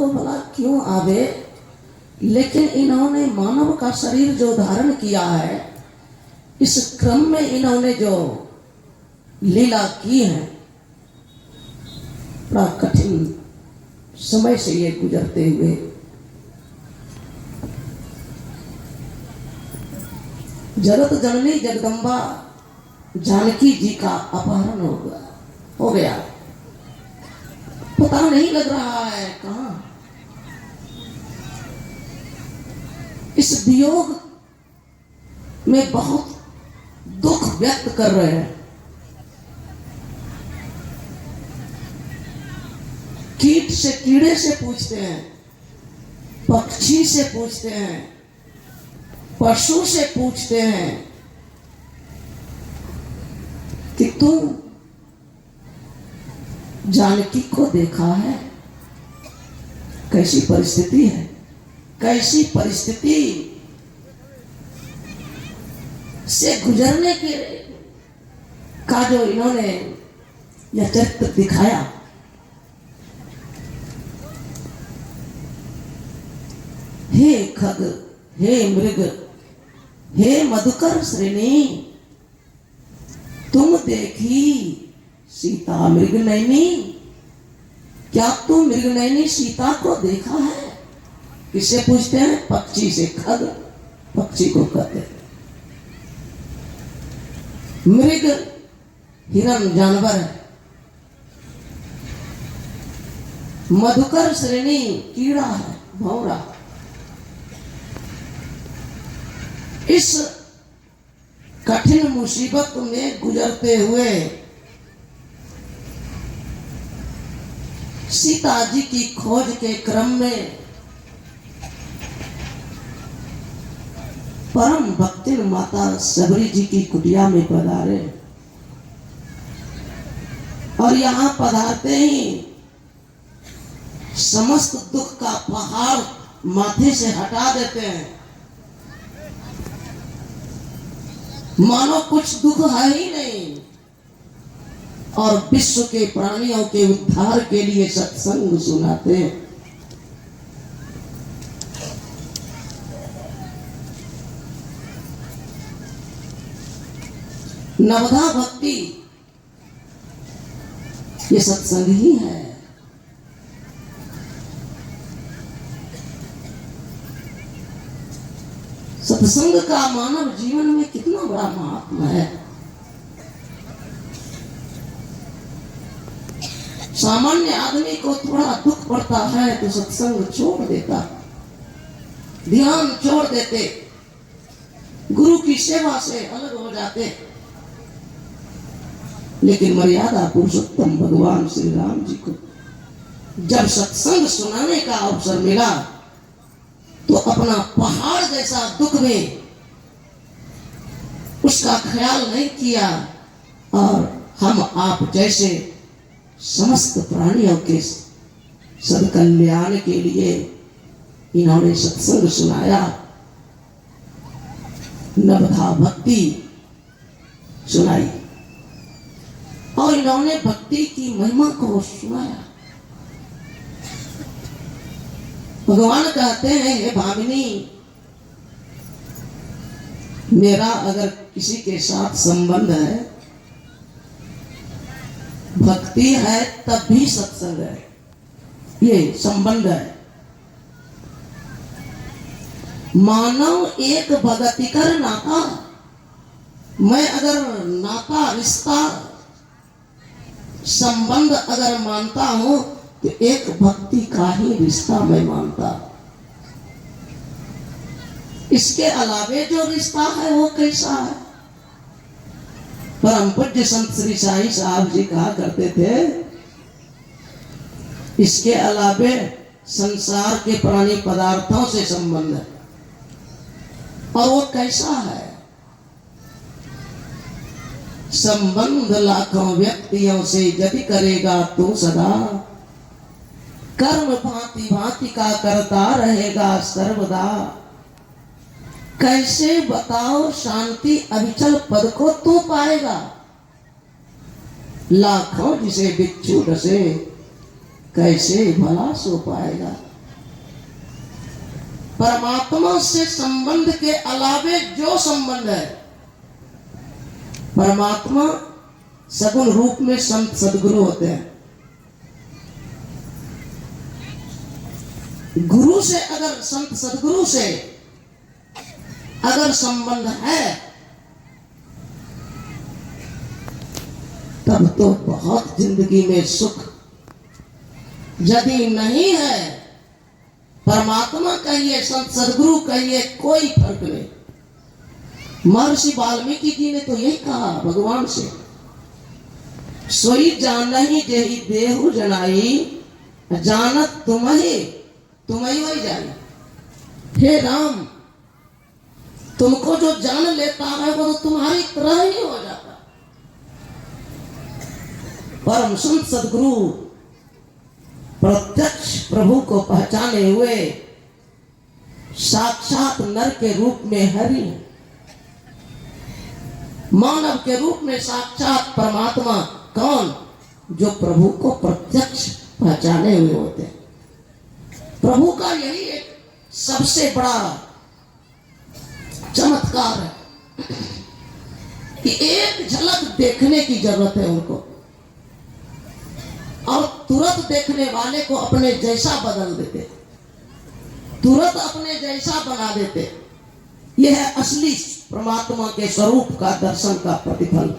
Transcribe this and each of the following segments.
को भला क्यों आवे, लेकिन इन्होंने मानव का शरीर जो धारण किया है, इस क्रम में इन्होंने जो लीला की है, बड़ा कठिन समय से ये गुजरते हुए जगत जननी जगदम्बा जानकी जी का अपहरण हो गया। पता नहीं लग रहा है कहां। इस वियोग में बहुत दुख व्यक्त कर रहे हैं। कीट से कीड़े से पूछते हैं, पक्षी से पूछते हैं, पशु से पूछते हैं कि तुम जानकी को देखा है? कैसी परिस्थिति है, कैसी परिस्थिति से गुजरने के का जो इन्होंने यह चरित्र दिखाया। हे खग, हे मृग, हे मधुकर श्रेणी, तुम देखी सीता मृग नैनी। क्या तुम मृग नैनी सीता को देखा है? किससे पूछते हैं? पक्षी से। खग पक्षी को कहते हैं। मृग हिरण जानवर है। मधुकर श्रेणी कीड़ा है, भौरा। इस कठिन मुसीबत में गुजरते हुए सीता जी की खोज के क्रम में परम भक्तिन माता सबरी जी की कुटिया में पधारे और यहाँ पधारते ही समस्त दुख का पहाड़ माथे से हटा देते हैं। मानो कुछ दुख है ही नहीं और विश्व के प्राणियों के उद्धार के लिए सत्संग सुनाते हैं। नवधा भक्ति ये सत्संग ही है। सत्संग का मानव जीवन में कितना बड़ा महात्मा है। सामान्य आदमी को थोड़ा दुख पड़ता है तो सत्संग छोड़ देता, ध्यान छोड़ देते, गुरु की सेवा से अलग हो जाते। लेकिन मर्यादा पुरुषोत्तम भगवान श्री राम जी को जब सत्संग सुनाने का अवसर मिला तो अपना पहाड़ जैसा दुख में उसका ख्याल नहीं किया और हम आप जैसे समस्त प्राणियों के सदकल्याण के लिए इन्होंने सत्संग सुनाया, नवधा भक्ति सुनाई और इन्होंने भक्ति की महिमा को सुनाया। भगवान कहते हैं, हे भामिनी, मेरा अगर किसी के साथ संबंध है, भक्ति है तब भी सत्संग है, ये संबंध है। मानव एक भगति कर नाता, मैं अगर नाता रिश्ता संबंध अगर मानता हूं तो एक भक्ति का ही रिश्ता मैं मानता। इसके अलावे जो रिश्ता है वो कैसा है? परम पूज्य संत श्री साई साहब जी कहा करते थे, इसके अलावे संसार के प्राणी पदार्थों से संबंध है। और वो कैसा है? संबंध लाखों व्यक्तियों से यदि करेगा तो सदा, कर्म भांति भांति का करता रहेगा सर्वदा। कैसे बताओ शांति अविचल पद को तू पाएगा? लाखों जिसे बिच्छू डसे, कैसे भला सो पाएगा। परमात्मा से संबंध के अलावे जो संबंध है, परमात्मा सगुण रूप में संत सदगुरु होते हैं। गुरु से अगर, संत सदगुरु से अगर संबंध है तब तो बहुत जिंदगी में सुख। यदि नहीं है, परमात्मा कहिए, संत सदगुरु कहिए, कोई फर्क नहीं। महर्षि वाल्मीकि जी ने तो यही कहा भगवान से, सोई जानहि जेहि देहु जनाई, जानत तुम्हें वही जानी। हे राम, तुमको जो जान लेता है वो तो तुम्हारी तरह ही हो जाता। परम संत सदगुरु प्रत्यक्ष प्रभु को पहचाने हुए साक्षात नर के रूप में हरि, मानव के रूप में साक्षात परमात्मा। कौन? जो प्रभु को प्रत्यक्ष पहचाने हुए होते हैं। प्रभु का यही एक सबसे बड़ा चमत्कार है कि एक झलक देखने की जरूरत है उनको, और तुरंत देखने वाले को अपने जैसा बदल देते, तुरंत अपने जैसा बना देते। यह है असली परमात्मा के स्वरूप का दर्शन का प्रतिफल।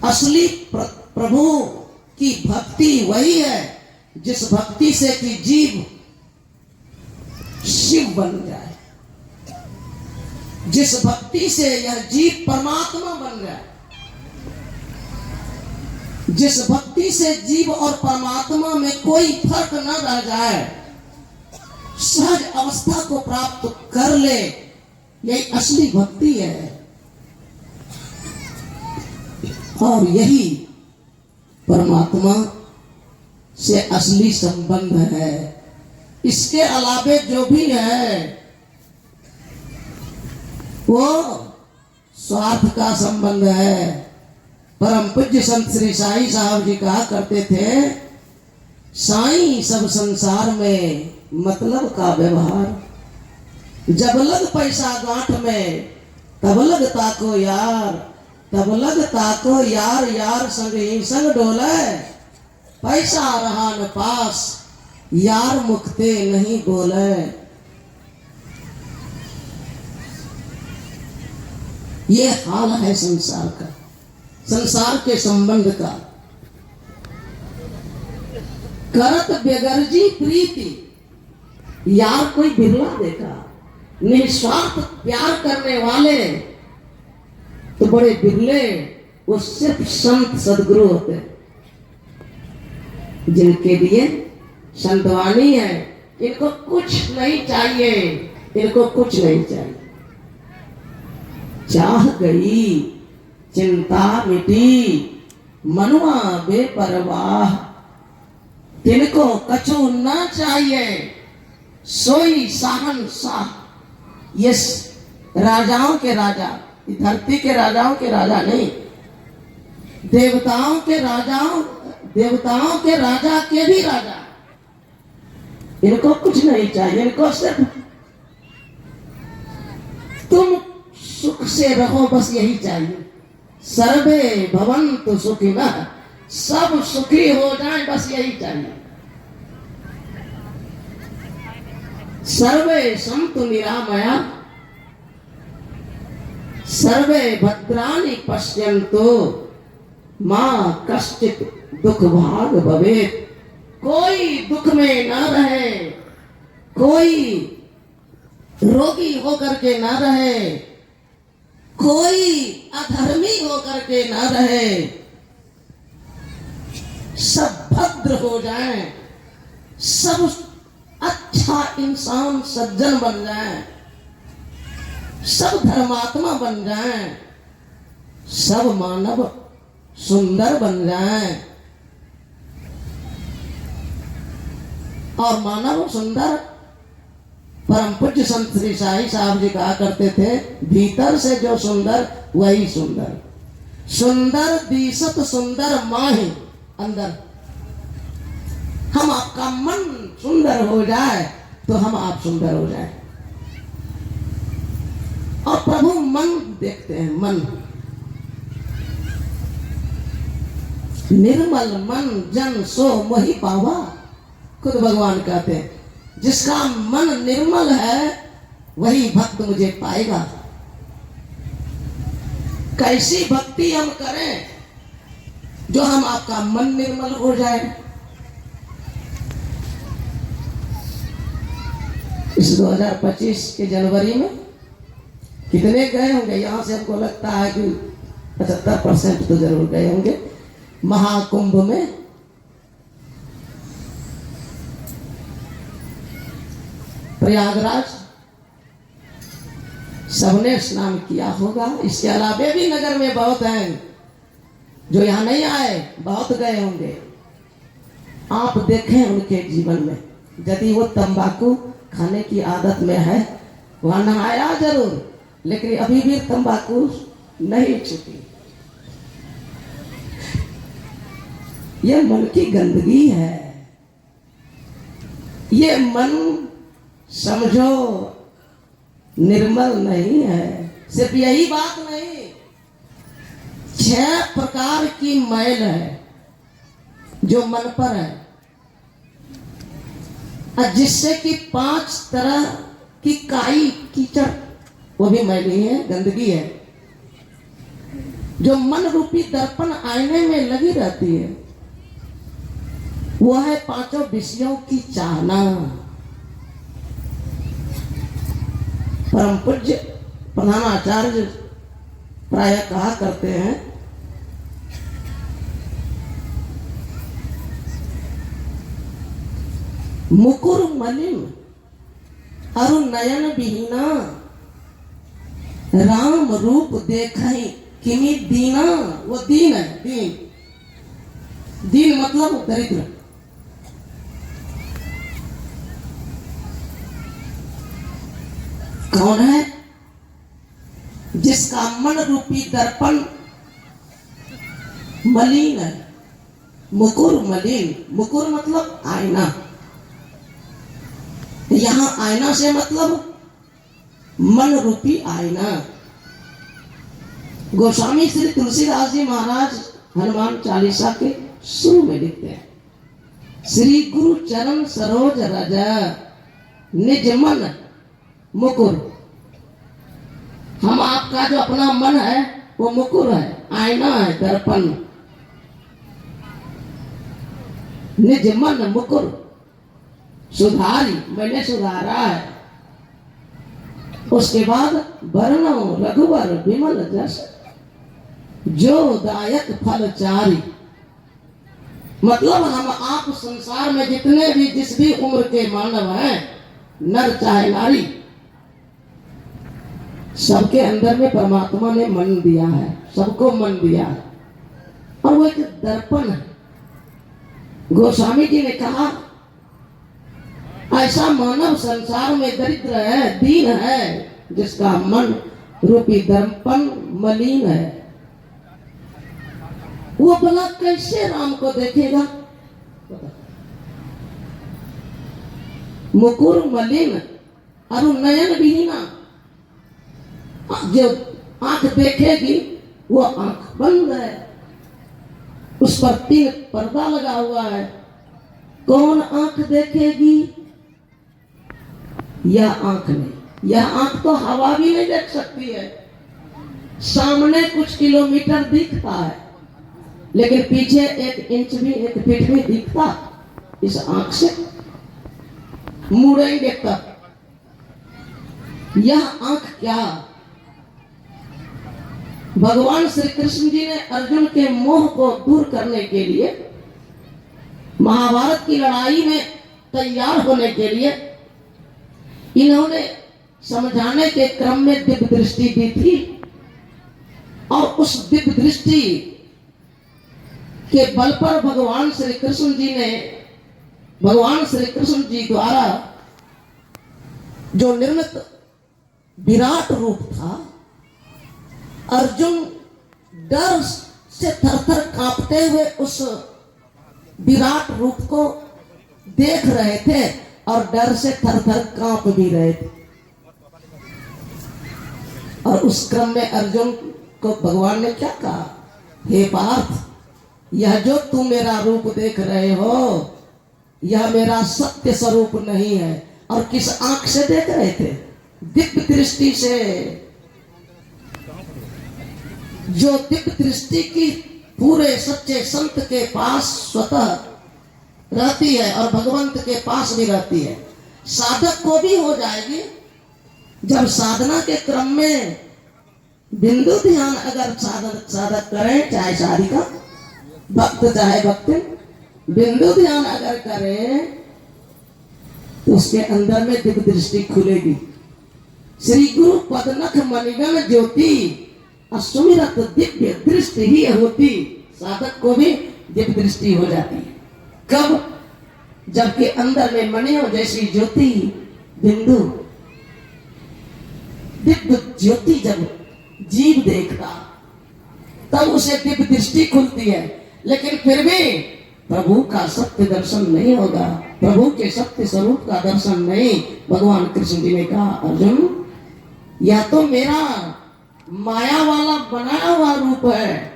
असली प्रभु की भक्ति वही है जिस भक्ति से कि जीव शिव बन जाए, जिस भक्ति से यह जीव परमात्मा बन जाए, जिस भक्ति से जीव और परमात्मा में कोई फर्क न रह जाए, सहज अवस्था को प्राप्त कर ले, यही असली भक्ति है। और यही परमात्मा से असली संबंध है। इसके अलावे जो भी है वो स्वार्थ का संबंध है। परम पूज्य संत श्री साईं साहब जी कहा करते थे, साईं सब संसार में मतलब का व्यवहार, जब लग पैसा गांठ में तब लगता को यार, तब लगता को यार, यार संग ही संग डोले, पैसा रहा न पास यार मुक्ते नहीं बोले। ये हाल है संसार का, संसार के संबंध का। करत बेगर्जी प्रीति, यार कोई बिरला देखा। निस्वार्थ प्यार करने वाले तो बड़े बिरले, वो सिर्फ संत सदगुरु होते हैं, जिनके लिए संतवाणी है। इनको कुछ नहीं चाहिए, इनको कुछ नहीं चाहिए। चाह गई चिंता मिटी, मनुआ बेपरवाह, तिनको कछु ना चाहिए, सोई शहंशाह। ये राजाओं के राजा, धरती के राजाओं के राजा नहीं, देवताओं के राजाओं, देवताओं के राजा के भी राजा। इनको कुछ नहीं चाहिए, इनको सिर्फ तुम सुख से रहो, बस यही चाहिए। सर्वे भवन्तु सुखिनः, सब सुखी हो जाएं, बस यही चाहिए। सर्वे सन्तु निरामया, सर्वे भद्राणि पश्यन्तु, माँ कश्चित् दुख भाग भवेत्। कोई दुख में ना रहे, कोई रोगी होकर के ना रहे, कोई अधर्मी होकर के ना रहे, सब भद्र हो जाएं, सब अच्छा इंसान सज्जन बन जाएं, सब धर्मात्मा बन जाएं, सब मानव सुंदर बन जाएं। और मानव सुंदर, परम पूज्य संत श्री साईं साहब जी कहा करते थे, भीतर से जो सुंदर वही सुंदर। सुंदर दिसत सुंदर माही अंदर। हम आपका मन सुंदर हो जाए तो हम आप सुंदर हो जाए। मन देखते हैं, मन। निर्मल मन जन सो मोहि पावा, खुद भगवान कहते हैं जिसका मन निर्मल है वही भक्त मुझे पाएगा। कैसी भक्ति हम करें जो हम आपका मन निर्मल हो जाए। इस 2025 के जनवरी में कितने गए होंगे? यहां से हमको लगता है कि 75% तो जरूर गए होंगे महाकुंभ में। प्रयागराज सबने स्नान किया होगा। इसके अलावा भी नगर में बहुत हैं जो यहाँ नहीं आए, बहुत गए होंगे। आप देखें उनके जीवन में, यदि वो तंबाकू खाने की आदत में है, वहां नहाया जरूर, लेकिन अभी भी तंबाकू नहीं छूटी। ये मन की गंदगी है। ये मन समझो निर्मल नहीं है। सिर्फ यही बात नहीं, 6 प्रकार की मैल है जो मन पर है, और जिससे कि 5 तरह की काई कीचड़, वो भी मैली है, गंदगी है, जो मन रूपी दर्पण आईने में लगी रहती है। वो है 5 विषयों की चाहना। परम पूज्य प्रधानाचार्य प्राय कहा करते हैं, मुकुर मलिन अरु नयन विहीना, राम रूप देखहि किमी दीना। वो दीन है, दीन। दीन मतलब दरिद्र। कौन है? जिसका मन रूपी दर्पण मलिन है। मुकुर मलिन, मुकुर मतलब आईना। यहां आईना से मतलब मन रूपी आईना। गोस्वामी श्री तुलसीदास जी महाराज हनुमान चालीसा के शुरू में लिखते हैं, श्री गुरु चरण सरोज रज निज मन मुकुर। हम आपका जो अपना मन है वो मुकुर है, आईना है, दर्पण। निज मन मुकुर सुधारी, मैंने सुधारा है। उसके बाद वर्णो रघुवर विमल जस जो दायक फल चारी। मतलब हम आप संसार में जितने भी जिस भी उम्र के मानव हैं, नर चाहे नारी, सबके अंदर में परमात्मा ने मन दिया है, सबको मन दिया है, और वो एक दर्पण है। गोस्वामी जी ने कहा ऐसा मानव संसार में दरिद्र है, दीन है, जिसका मन रूपी दर्पण मलिन है। वो भला कैसे राम को देखेगा? मुकुर मलिन और नयन विहीना, जो आंख देखेगी वो आंख बंद है, उस पर 3 पर्दा लगा हुआ है। कौन आंख देखेगी? यह आंख नहीं। यह आंख तो हवा भी नहीं देख सकती है। सामने कुछ किलोमीटर दिखता है, लेकिन पीछे 1 इंच भी, 1 फीट भी दिखता इस आंख से। मुड़ेंगे तब। यह आंख क्या? भगवान श्री कृष्ण जी ने अर्जुन के मोह को दूर करने के लिए, महाभारत की लड़ाई में तैयार होने के लिए, इन्होंने समझाने के क्रम में दिव्य दृष्टि दी थी, और उस दिव्य दृष्टि के बल पर भगवान श्री कृष्ण जी द्वारा जो निर्मित विराट रूप था, अर्जुन डर से थरथर कांपते हुए उस विराट रूप को देख रहे थे और डर से थरथर कांप भी रहे थे। और उस क्रम में अर्जुन को भगवान ने क्या कहा, हे पार्थ, यह जो तुम मेरा रूप देख रहे हो यह मेरा सत्य स्वरूप नहीं है। और किस आंख से देख रहे थे, दिव्य दृष्टि से। जो दिव्य दृष्टि की पूरे सच्चे संत के पास स्वतः रहती है और भगवंत के पास भी रहती है, साधक को भी हो जाएगी। जब साधना के क्रम में बिंदु ध्यान अगर साधक करें, चाहे साधिका भक्त चाहे भक्त, बिंदु ध्यान अगर करें तो उसके अंदर में दिव्य दृष्टि खुलेगी। श्री गुरु पदनख मणिगण ज्योति असुमिरत दिव्य दृष्टि ही होती। साधक को भी दिव्य दृष्टि हो जाती है। कब? जबकि अंदर में मणियों जैसी ज्योति बिंदु दिव्य ज्योति जब जीव देखता तब उसे दिव्य दृष्टि खुलती है। लेकिन फिर भी प्रभु का सत्य दर्शन नहीं होगा, प्रभु के सत्य स्वरूप का दर्शन नहीं। भगवान कृष्ण जी ने कहा, अर्जुन यह तो मेरा माया वाला बनाया हुआ रूप है,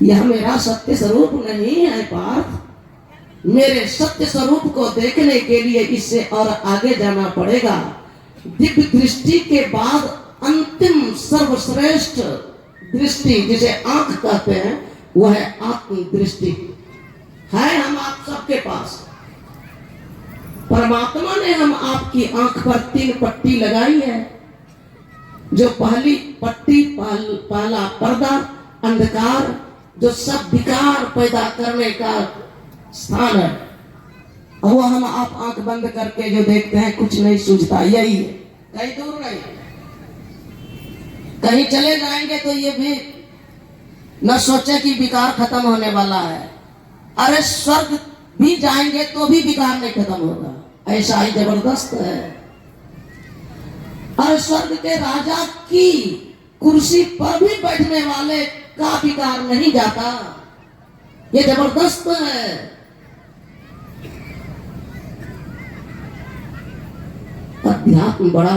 यह मेरा सत्य स्वरूप नहीं है पार्थ। मेरे सत्य स्वरूप को देखने के लिए इससे और आगे जाना पड़ेगा। दिव्य दृष्टि के बाद अंतिम सर्वश्रेष्ठ दृष्टि जिसे आंख कहते हैं वह है आत्म दृष्टि। है हम आप सबके पास। परमात्मा ने हम आपकी आंख पर 3 पट्टी लगाई है। जो पहली पट्टी पहला पर्दा अंधकार, जो सब विकार पैदा करने का स्थान है, और वो हम आप आंख बंद करके जो देखते हैं कुछ नहीं सूझता, यही है। कहीं दूर नहीं, कहीं चले जाएंगे तो ये भी न सोचे कि विकार खत्म होने वाला है। अरे स्वर्ग भी जाएंगे तो भी विकार नहीं खत्म होगा, ऐसा ही जबरदस्त है। और स्वर्ग के राजा की कुर्सी पर भी बैठने वाले का विकार नहीं जाता, ये जबरदस्त है। अध्यात्म बड़ा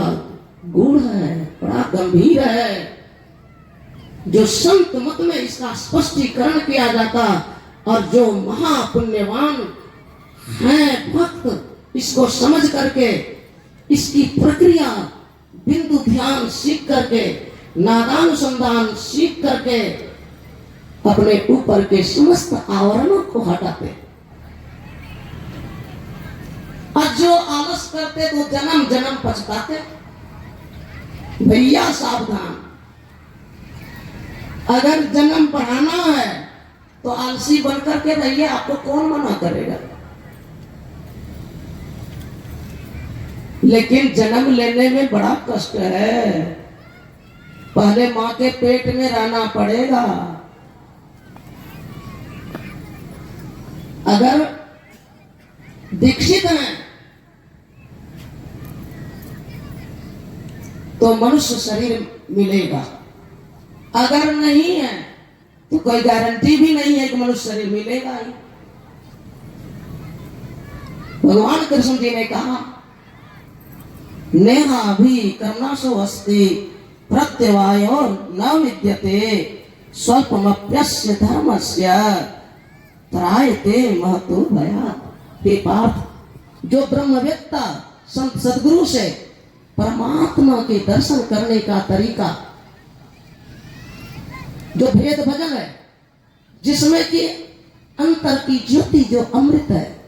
गूढ़ है, बड़ा गंभीर है। जो संत मत में इसका स्पष्टीकरण किया जाता और जो महापुण्यवान हैं भक्त इसको समझ करके इसकी प्रक्रिया बिंदु ध्यान सीख करके, नादानुसंधान सीख करके अपने ऊपर के समस्त आवरणों को हटाते। और जो आलस करते तो जन्म जन्म पछताते। भैया सावधान, अगर जन्म बढ़ाना है तो आलसी बनकर के रहिए, आपको कौन मना करेगा। लेकिन जन्म लेने में बड़ा कष्ट है, पहले मां के पेट में रहना पड़ेगा। अगर दीक्षित हैं तो मनुष्य शरीर मिलेगा, अगर नहीं है तो कोई गारंटी भी नहीं है कि मनुष्य शरीर मिलेगा ही। भगवान कृष्ण जी ने कहा, नेहा भी कर्णासो अस्ति प्रत्यवायो न विद्यते स्वल्पमप्यस्य धर्मस्य त्रायते महतो भयात्। हे पार्थ, जो ब्रह्मवेत्ता संत सदगुरु से परमात्मा के दर्शन करने का तरीका, जो भेद भजन है, जिसमें कि अंतर की ज्योति जो अमृत है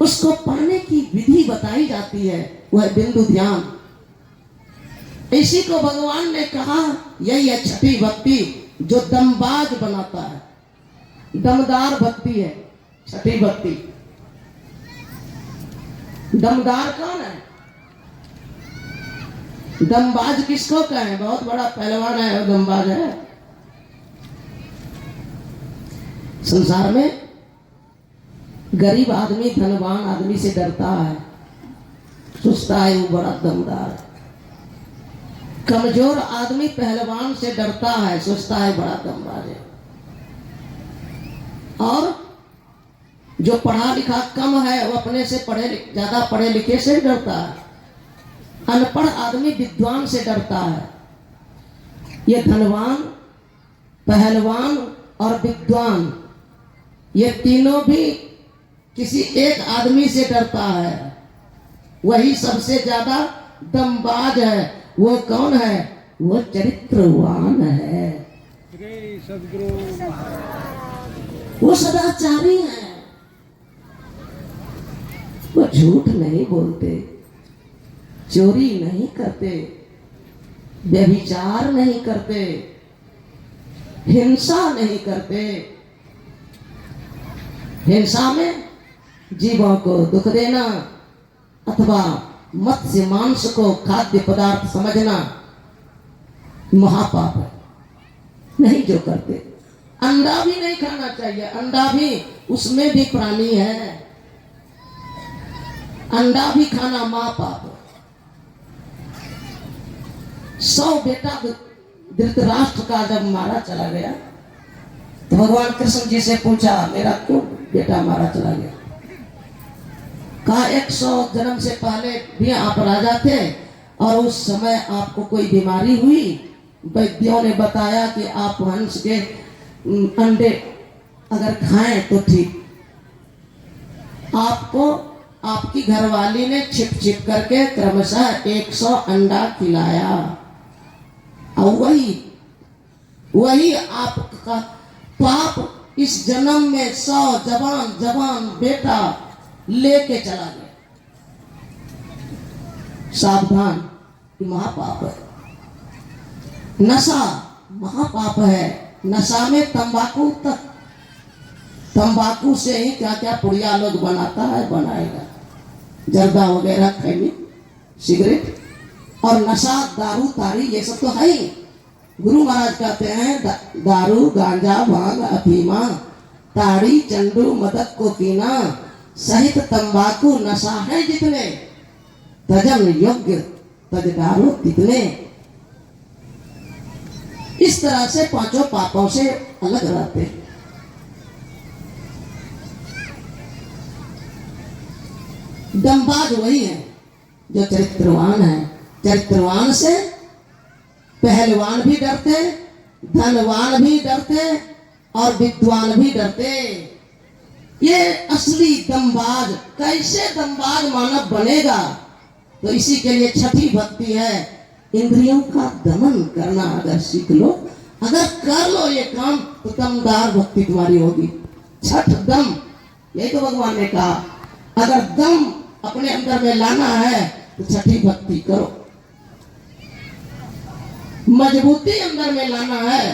उसको पाने की विधि बताई जाती है, वह बिंदु ध्यान। इसी को भगवान ने कहा, यही है छठी भक्ति जो दमबाज बनाता है। दमदार भक्ति है छठी भक्ति। दमदार कौन है? दमबाज किसको कहें? बहुत बड़ा पहलवान है और दमबाज है। संसार में गरीब आदमी धनवान आदमी से डरता है, सोचता है वो बड़ा दमदार है। कमजोर आदमी पहलवान से डरता है, सोचता है बड़ा दमबाज है। और जो पढ़ा लिखा कम है वो अपने से ज्यादा पढ़े लिखे से डरता है। अनपढ़ आदमी विद्वान से डरता है। ये धनवान, पहलवान और विद्वान, ये तीनों भी किसी एक आदमी से डरता है। वही सबसे ज्यादा दमबाज है। वो कौन है? वो चरित्रवान है। वो सदाचारी है। वो झूठ नहीं बोलते, चोरी नहीं करते, व्यभिचार नहीं करते, हिंसा नहीं करते। हिंसा में जीवों को दुख देना अथवा मत्स्य मांस को खाद्य पदार्थ समझना महापाप है। नहीं जो करते। अंडा भी नहीं खाना चाहिए। अंडा भी, उसमें भी प्राणी है। अंडा भी खाना महापाप है। 100 बेटा धृतराष्ट्र का जब मारा चला गया तो भगवान कृष्ण जी से पूछा, मेरा क्यों बेटा मारा चला गया? कहा 100 जन्म से पहले भी आप राजा थे और उस समय आपको कोई बीमारी हुई, वैद्यों ने बताया कि आप हंस के अंडे अगर खाएं तो ठीक। आपको आपकी घरवाली ने छिप छिप करके क्रमशः 100 अंडा खिलाया और वही आपका पाप इस जन्म में 100 जवान बेटा लेके चला गया। सावधान, ये महापाप है। नशा महापाप है। नशा में तंबाकू तक, तंबाकू से ही क्या क्या पुड़िया लोग बनाता है, बनाएगा। जर्दा वगैरह, खैनी, सिगरेट और नशा, दारू तारी, ये सब तो है ही। गुरु महाराज कहते हैं दारू, गांजा, भांग, अफीमा, ताड़ी, चंडू, मदक को पीना सहित तंबाकू नशा है जितने, तजन योग्य तजदारो तितने। इस तरह से पांचों पापों से अलग रहते हैं। दंबाज वही है जो चरित्रवान है। चरित्रवान से पहलवान भी डरते, धनवान भी डरते और विद्वान भी डरते। ये असली दंबाज। कैसे दंबाज मानव बनेगा? तो इसी के लिए छठी भक्ति है। इंद्रियों का दमन करना अगर सीख लो, अगर कर लो ये काम, तो दमदार भक्ति तुम्हारी होगी। छठ दम, यही तो भगवान ने कहा। अगर दम अपने अंदर में लाना है तो छठी भक्ति करो। मजबूती अंदर में लाना है,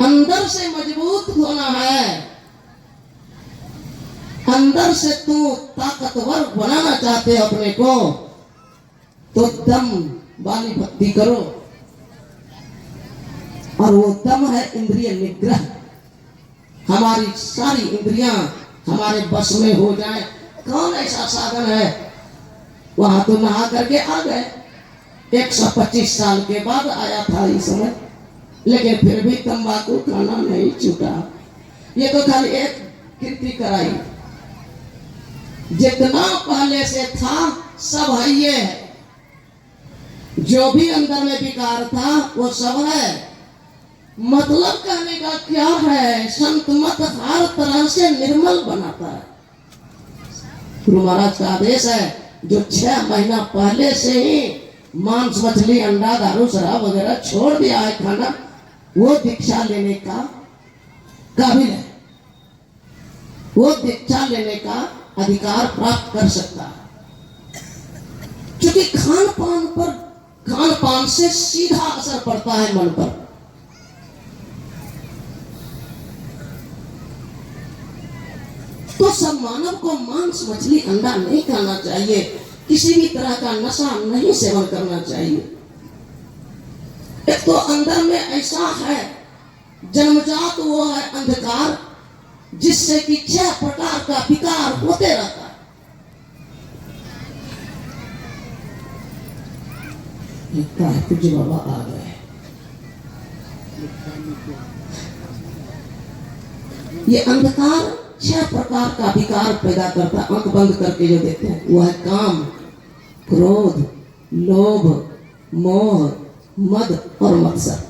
अंदर से मजबूत होना है, अंदर से तू ताकतवर बनाना चाहते हो अपने को, तो दम वाली भक्ति करो। और वो दम है इंद्रिय निग्रह। हमारी सारी इंद्रियां हमारे बस में हो जाए। कौन ऐसा साधन है? वहां तो नहा करके आ गए, 125 साल के बाद आया था ये समय, लेकिन फिर भी तंबाकू खाना नहीं छूटा। ये तो खाली एक कीर्ति कराई। जितना पहले से था सब है। ये है जो भी अंदर में विकार था वो सब है। मतलब कहने का क्या है? संत मत हर तरह से निर्मल बनाता है। गुरु महाराज का आदेश है, जो 6 महीना पहले से ही मांस, मछली, अंडा, दारू, शराब वगैरह छोड़ दिया है खाना, वो दीक्षा लेने का काबिल है। वो दीक्षा लेने का अधिकार प्राप्त कर सकता है। क्योंकि खान पान से सीधा असर पड़ता है मन पर। तो सब मानव को मांस, मछली, अंडा नहीं खाना चाहिए। किसी भी तरह का नशा नहीं सेवन करना चाहिए। एक तो अंदर में ऐसा है जन्मजात, वो है अंधकार, जिससे कि 6 प्रकार का विकार होते रहता है। तुझे बाबा आ गए। ये अंधकार 6 प्रकार का विकार पैदा करता। आंख बंद करके जो देखते हैं वो है काम, क्रोध, लोभ, मोह, मद और मत्सर।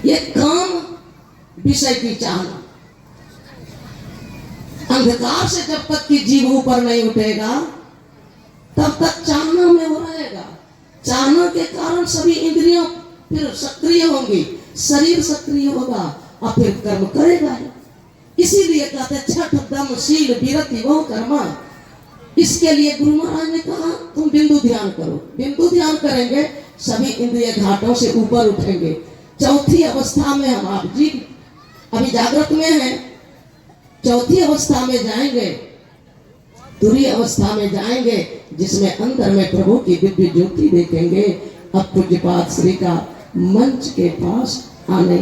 ये काम विषय की चाहना। अंधकार से जब तक कि जीव ऊपर नहीं उठेगा तब तक चाहना में वो रहेगा। चाहना के कारण सभी इंद्रियां फिर सक्रिय होंगी, शरीर सक्रिय होगा और फिर कर्म करेगा ही। इसीलिए कहते छठ दम शील विरति वो कर्मा। इसके लिए गुरु महाराज ने कहा तुम बिंदु ध्यान करो। बिंदु ध्यान करेंगे सभी इंद्रिय घाटों से ऊपर उठेंगे। चौथी अवस्था में हम आप जी अभी जागृत में हैं, चौथी अवस्था में जाएंगे, तुरीय अवस्था में जाएंगे, जिसमें अंदर में प्रभु की दिव्य ज्योति देखेंगे। अब पूज्यपाद श्री का मंच के पास आने